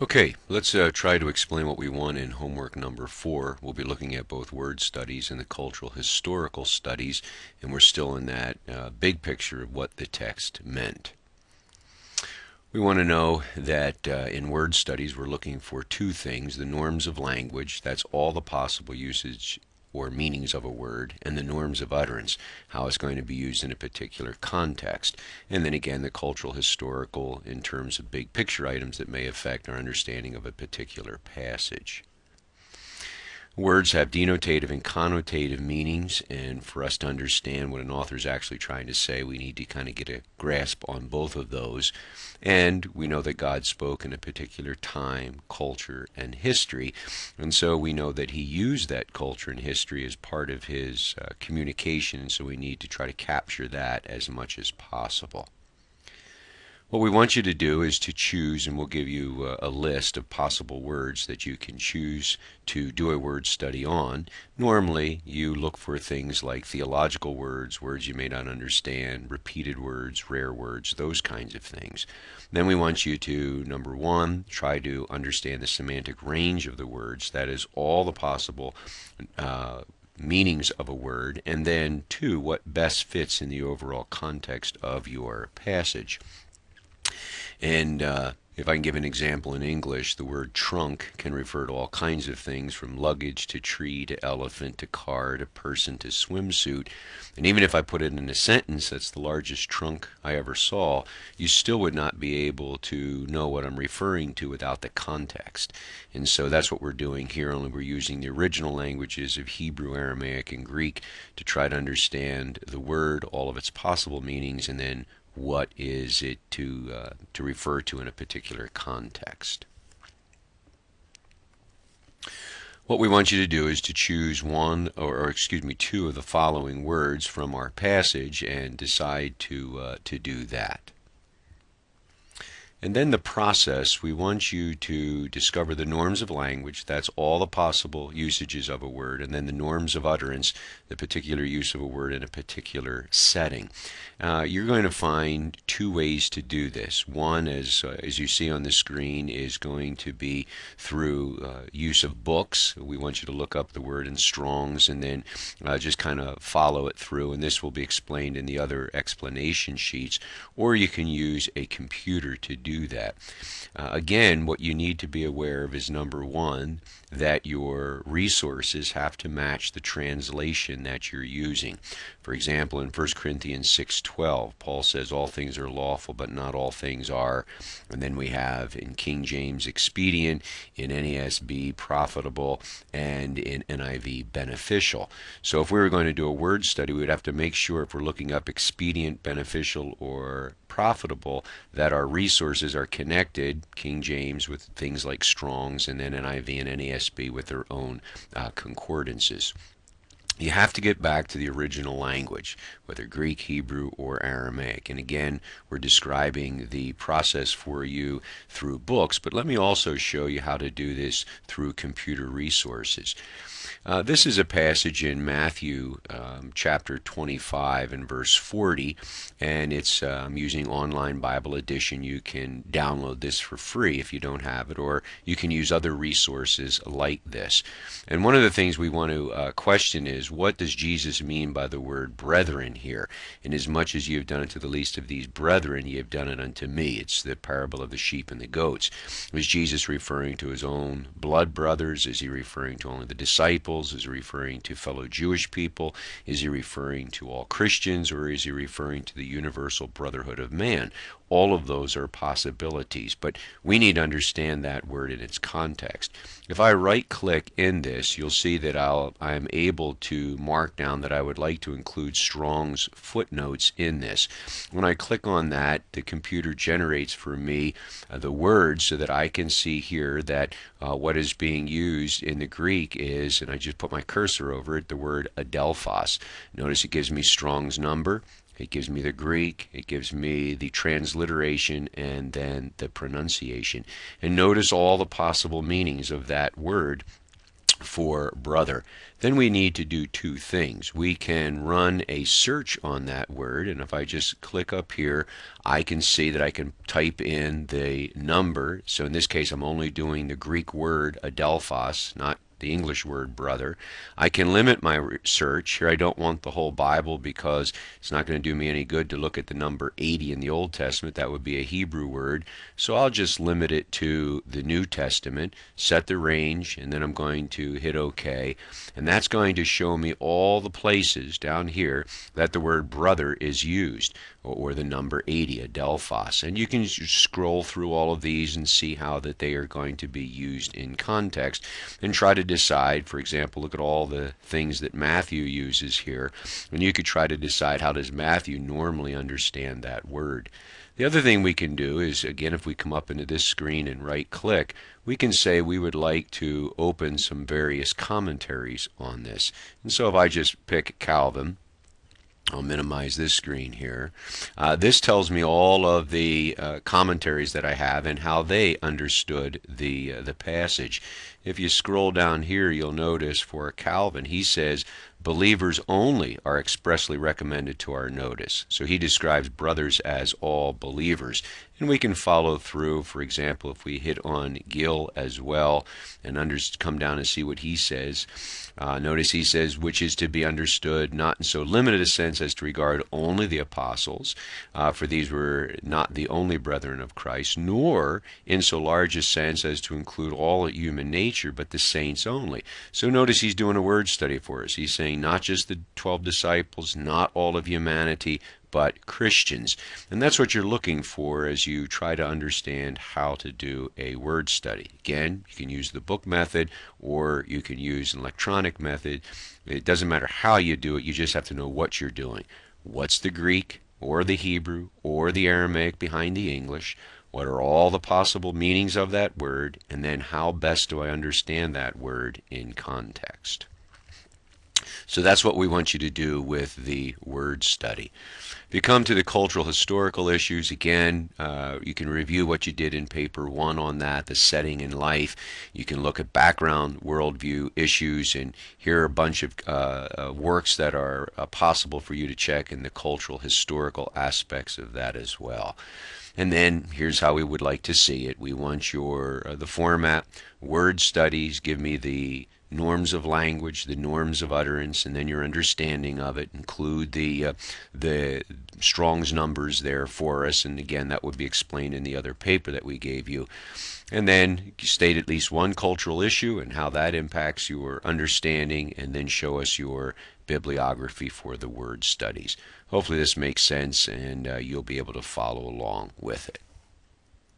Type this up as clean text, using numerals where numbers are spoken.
Okay, let's try to explain what we want in homework number 4. We'll be looking at both word studies and the cultural historical studies, and we're still in that big picture of what the text meant. We want to know that in word studies we're looking for two things: the norms of language, that's all the possible usage or meanings of a word, and the norms of utterance, how it's going to be used in a particular context. And then again, the cultural historical in terms of big picture items that may affect our understanding of a particular passage. Words have denotative and connotative meanings, and for us to understand what an author is actually trying to say, we need to kind of get a grasp on both of those. And we know that God spoke in a particular time, culture, and history, and so we know that He used that culture and history as part of His communication, and so we need to try to capture that as much as possible. What we want you to do is to choose, and we'll give you a list of possible words that you can choose to do a word study on. Normally, you look for things like theological words, words you may not understand, repeated words, rare words, those kinds of things. Then we want you to, number one, try to understand the semantic range of the words, that is, all the possible meanings of a word, and then two, what best fits in the overall context of your passage. And if I can give an example in English, the word trunk can refer to all kinds of things, from luggage to tree to elephant to car to person to swimsuit. And even if I put it in a sentence, that's the largest trunk I ever saw, you still would not be able to know what I'm referring to without the context. And so that's what we're doing here, only we're using the original languages of Hebrew, Aramaic, and Greek to try to understand the word, all of its possible meanings, and then what is it to refer to in a particular context. What we want you to do is to choose one, or excuse me, two of the following words from our passage and decide to do that. And then the process, we want you to discover the norms of language, that's all the possible usages of a word, and then the norms of utterance, the particular use of a word in a particular setting. You're going to find two ways to do this. One, as you see on the screen, is going to be through use of books. We want you to look up the word in Strong's and then just kind of follow it through, and this will be explained in the other explanation sheets. Or you can use a computer to do that. Again, what you need to be aware of is, number one, that your resources have to match the translation that you're using. For example, in 1 Corinthians 6:12, Paul says all things are lawful, but not all things are. And then we have in King James expedient, in NASB profitable, and in NIV beneficial. So if we were going to do a word study, we would have to make sure, if we're looking up expedient, beneficial, or profitable, that our resources are connected, King James with things like Strong's, and then NIV and NASB with their own concordances. You have to get back to the original language, whether Greek, Hebrew, or Aramaic. And again, we're describing the process for you through books, but let me also show you how to do this through computer resources. This is a passage in Matthew chapter 25 and verse 40, and it's using Online Bible Edition. You can download this for free if you don't have it, or you can use other resources like this. And one of the things we want to question is, what does Jesus mean by the word brethren here? Inasmuch as you have done it to the least of these brethren, ye have done it unto me. It's the parable of the sheep and the goats. Was Jesus referring to his own blood brothers? Is he referring to only the disciples? Is he referring to fellow Jewish people? Is he referring to all Christians, or is he referring to the universal brotherhood of man? All of those are possibilities, but we need to understand that word in its context. If I right-click in this, you'll see that I'm able to mark down that I would like to include Strong's footnotes in this. When I click on that, the computer generates for me the words so that I can see here that what is being used in the Greek is, and I just put my cursor over it, the word adelphos. Notice it gives me Strong's number. It gives me the Greek, it gives me the transliteration, and then the pronunciation. And notice all the possible meanings of that word for brother, then we need to do two things. We can run a search on that word, and if I just click up here, I can see that I can type in the number. So in this case, I'm only doing the Greek word adelphos, not the English word brother. I can limit my search. Here I don't want the whole Bible because it's not going to do me any good to look at the number 80 in the Old Testament. That would be a Hebrew word. So I'll just limit it to the New Testament, set the range, and then I'm going to hit OK. And that's going to show me all the places down here that the word brother is used, or the number 80, adelphos. And you can scroll through all of these and see how that they are going to be used in context and try to decide. For example, look at all the things that Matthew uses here, and you could try to decide, how does Matthew normally understand that word. The other thing we can do is, again, if we come up into this screen and right click, we can say we would like to open some various commentaries on this. And so if I just pick Calvin, I'll minimize this screen here. This tells me all of the commentaries that I have and how they understood the passage. If you scroll down here, you'll notice for Calvin, he says, believers only are expressly recommended to our notice. So he describes brothers as all believers. And we can follow through. For example, if we hit on Gill as well and come down and see what he says, notice he says, which is to be understood not in so limited a sense as to regard only the apostles, for these were not the only brethren of Christ, nor in so large a sense as to include all human nature, but the saints only. So notice he's doing a word study for us. He's saying not just the 12 disciples, not all of humanity, but Christians. And that's what you're looking for as you try to understand how to do a word study. Again, you can use the book method or you can use an electronic method. It doesn't matter how you do it, you just have to know what you're doing. What's the Greek or the Hebrew or the Aramaic behind the English? What are all the possible meanings of that word? And then how best do I understand that word in context? So that's what we want you to do with the word study. If you come to the cultural historical issues, again, you can review what you did in paper 1 on that, the setting in life. You can look at background worldview issues, and here are a bunch of works that are possible for you to check in the cultural historical aspects of that as well. And then here's how we would like to see it. We want your the format, word studies, give me the norms of language, the norms of utterance, and then your understanding of it. Include the Strong's numbers there for us, and again, that would be explained in the other paper that we gave you. And then state at least one cultural issue and how that impacts your understanding, and then show us your bibliography for the word studies. Hopefully this makes sense, and you'll be able to follow along with it.